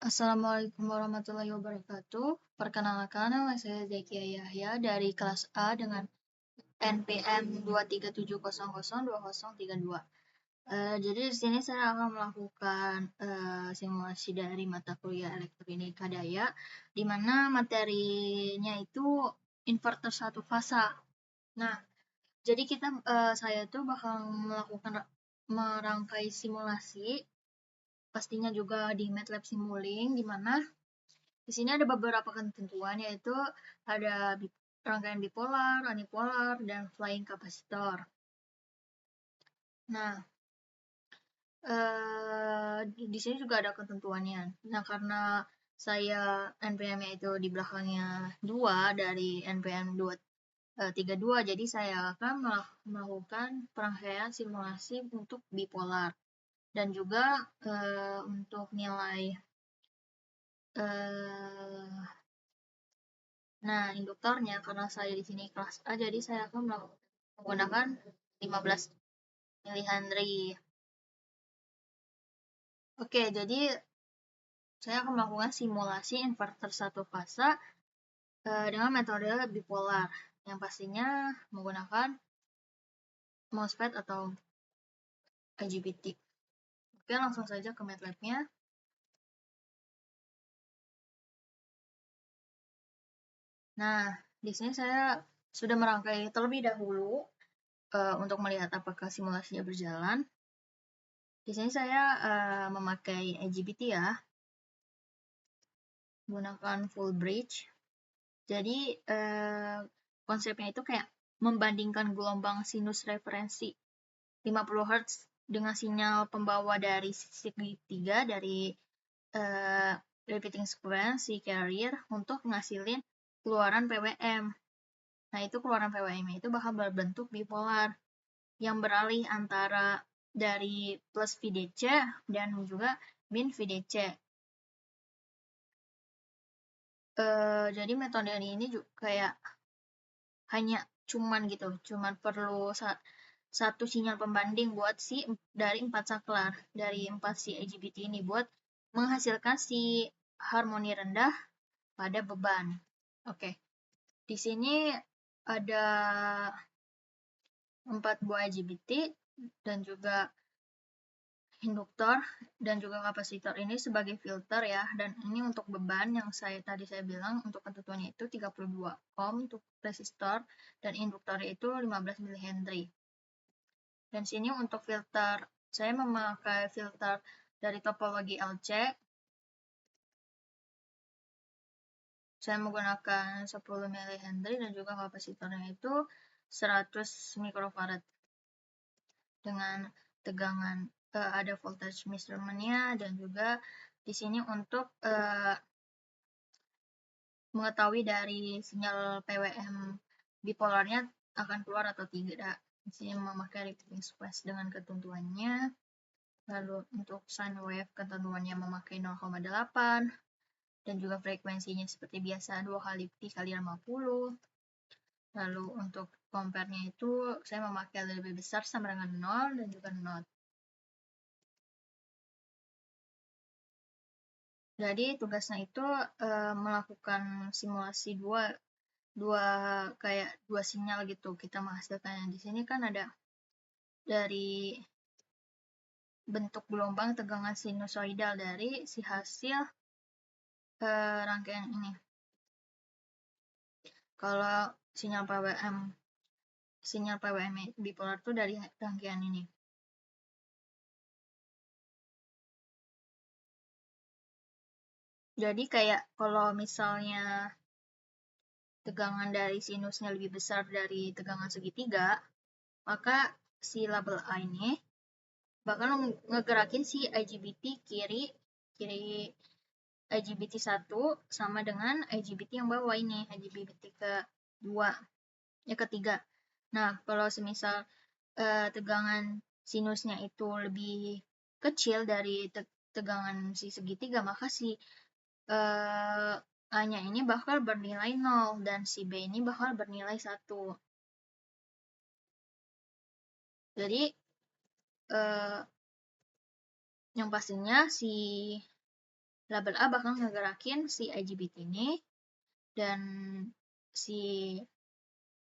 Assalamualaikum warahmatullahi wabarakatuh. Perkenalkan, nama saya Zakia Yahya dari kelas A dengan NPM 237002032. Jadi di sini saya akan melakukan simulasi dari mata kuliah elektronika daya, di mana materinya itu inverter satu fasa. Nah, jadi saya tuh bakal melakukan merangkai simulasi, pastinya juga di MATLAB Simulink, di mana di sini ada beberapa ketentuan, yaitu ada rangkaian bipolar, unipolar, dan flying capacitor. Nah, di sini juga ada ketentuannya. Nah, karena saya NPM-nya itu di belakangnya 2 dari NPM 232, jadi saya akan melakukan perangkaian simulasi untuk bipolar. Dan juga untuk nilai nah, induktornya karena saya di sini kelas A, jadi saya akan menggunakan 15 mH. Oke, jadi saya akan melakukan simulasi inverter satu fasa dengan metode bipolar, yang pastinya menggunakan MOSFET atau IGBT. Oke, langsung saja ke MATLAB-nya. Nah, di sini saya sudah merangkai terlebih dahulu untuk melihat apakah simulasinya berjalan. Di sini saya memakai IGBT ya, menggunakan full bridge. Jadi konsepnya itu kayak membandingkan gelombang sinus referensi 50 Hz dengan sinyal pembawa dari segitiga dari repeating sequence si carrier untuk ngasilin keluaran PWM. Nah, itu keluaran PWM itu bakal berbentuk bipolar yang beralih antara dari plus VDC dan juga min VDC. Jadi metode ini juga kayak hanya cuman perlu satu sinyal pembanding buat dari 4 saklar, dari 4 si IGBT ini buat menghasilkan si harmoni rendah pada beban. Oke. Di sini ada 4 buah IGBT dan juga induktor dan juga kapasitor ini sebagai filter ya, dan ini untuk beban yang tadi saya bilang untuk ketentuannya itu 32 ohm untuk resistor dan induktor itu 15 mH. Dan sini untuk filter, saya memakai filter dari topologi LC. Saya menggunakan 10 mH dan juga kapasitornya itu 100 mikrofarad dengan tegangan ada voltage measurement-nya, dan juga di sini untuk mengetahui dari sinyal PWM bipolarnya akan keluar atau tidak. Di sini memakai repeating sequence dengan ketentuannya. Lalu untuk sine wave ketentuannya memakai 0,8 dan juga frekuensinya seperti biasa 2 kali pi kali 50. Lalu untuk compare-nya itu saya memakai lebih besar sama dengan 0 dan juga not. Jadi tugasnya itu melakukan simulasi dua sinyal gitu. Kita menghasilkan di sini kan ada dari bentuk gelombang tegangan sinusoidal dari si hasil rangkaian ini. Kalau sinyal PWM bipolar itu dari rangkaian ini. Jadi kayak kalau misalnya tegangan dari sinusnya lebih besar dari tegangan segitiga, maka si label A ini bakal ngegerakin si IGBT kiri IGBT 1 sama dengan IGBT yang bawah ini, IGBT ketiga. Nah, kalau semisal tegangan sinusnya itu lebih kecil dari tegangan si segitiga, maka si A-nya ini bakal bernilai 0 dan si B ini bakal bernilai 1. Jadi yang pastinya si label A bakal ngegerakin si IGBT ini, dan si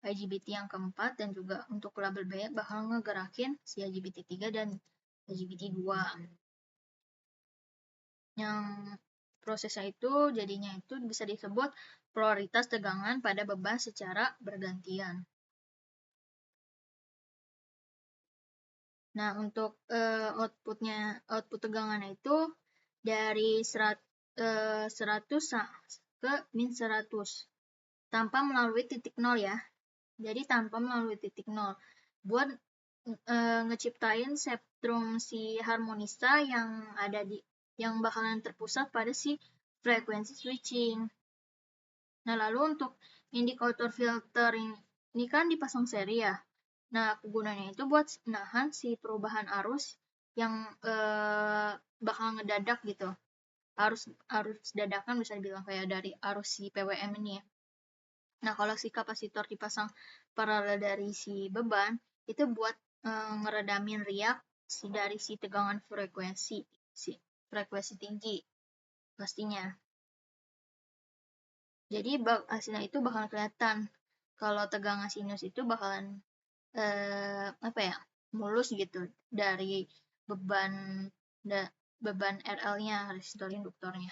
IGBT yang keempat, dan juga untuk label B bakal ngegerakin si IGBT 3 dan IGBT 2. Yang prosesnya itu jadinya itu bisa disebut polaritas tegangan pada beban secara bergantian. Nah, untuk output tegangannya itu dari 100 ke min 100 tanpa melalui titik nol ya. Jadi tanpa melalui titik nol. Buat ngeciptain spektrum si harmonisa yang bakalan terpusat pada si frekuensi switching. Nah, lalu untuk indikator filter ini kan dipasang seri ya. Nah, kegunaannya itu buat nahan si perubahan arus yang bakal ngedadak gitu. Arus dadakan bisa dibilang kayak dari arus si PWM ini ya. Nah, kalau si kapasitor dipasang paralel dari si beban, itu buat ngeredamin riak dari si tegangan frekuensi tinggi pastinya. Jadi hasilnya itu bakal kelihatan kalau tegangan sinus itu bakalan mulus gitu dari beban RL-nya, resistor induktornya.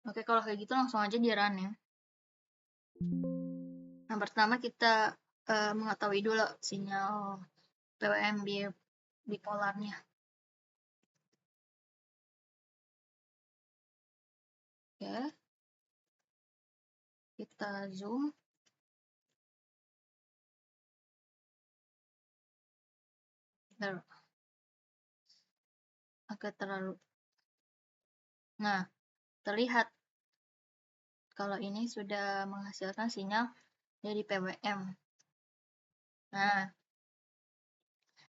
Oke, kalau kayak gitu langsung aja di run ya. Nah, pertama kita mengetahui dulu sinyal PWM bipolarnya. Oke, kita zoom. Agak terlalu. Nah, terlihat kalau ini sudah menghasilkan sinyal dari PWM. Nah,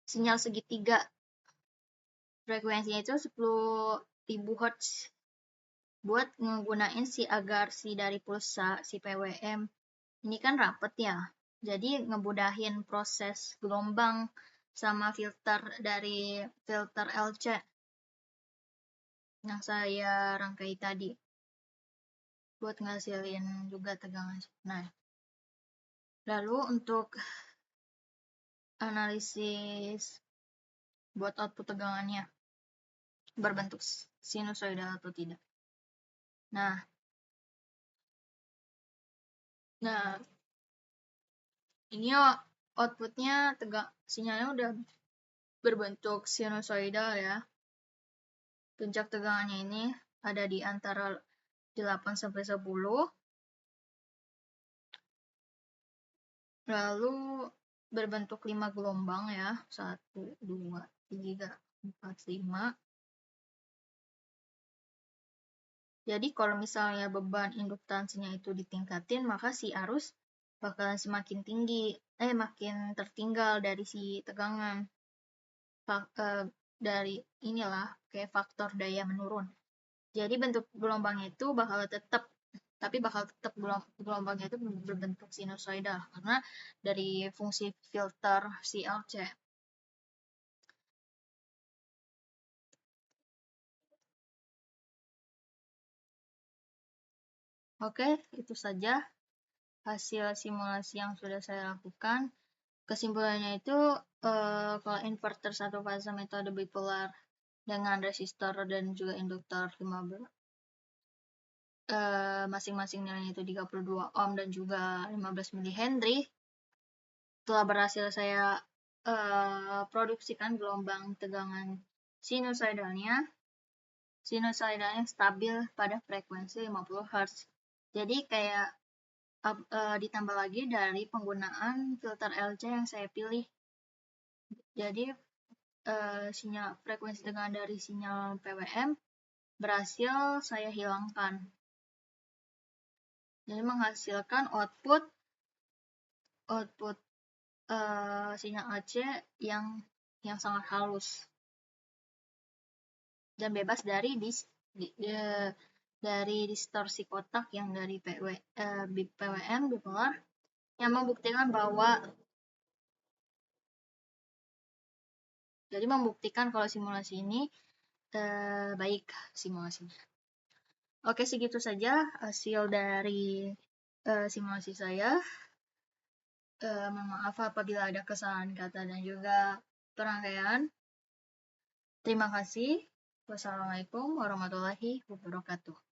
sinyal segitiga frekuensinya itu 10.000 Hz. Buat menggunain agar dari pulsa si PWM ini kan rapet ya. Jadi ngemudahin proses gelombang sama dari filter LC yang saya rangkai tadi. Buat ngasilin juga tegangan. Nah, lalu untuk analisis buat output tegangannya berbentuk sinusoidal atau tidak. Nah, ini outputnya sinyalnya udah berbentuk sinusoidal ya. Puncak tegangannya ini ada di antara 8 sampai 10. Lalu berbentuk 5 gelombang ya. 1, 2, 3, 4, 5. Jadi kalau misalnya beban induktansinya itu ditingkatin, maka si arus bakalan semakin tinggi, makin tertinggal dari si tegangan. Dari inilah kayak faktor daya menurun. Jadi bentuk gelombangnya itu bakal tetap gelombangnya itu berbentuk sinusoidal karena dari fungsi filter CLC. Oke, itu saja hasil simulasi yang sudah saya lakukan. Kesimpulannya itu kalau inverter satu fase metode bipolar dengan resistor dan juga induktor 15 masing-masing nilainya itu 32 ohm dan juga 15 mH telah berhasil saya produksikan gelombang tegangan sinusoidalnya stabil pada frekuensi 50 Hz. Jadi kayak ditambah lagi dari penggunaan filter LC yang saya pilih. Jadi sinyal frekuensi tegangan dari sinyal PWM berhasil saya hilangkan. Jadi menghasilkan output sinyal AC yang sangat halus dan bebas dari distorsi kotak yang dari PWM bipolar yang membuktikan kalau simulasi ini baik simulasinya. Oke, segitu saja hasil dari simulasi saya. Mohon maaf apabila ada kesalahan kata dan juga perangkaian. Terima kasih. Wassalamualaikum warahmatullahi wabarakatuh.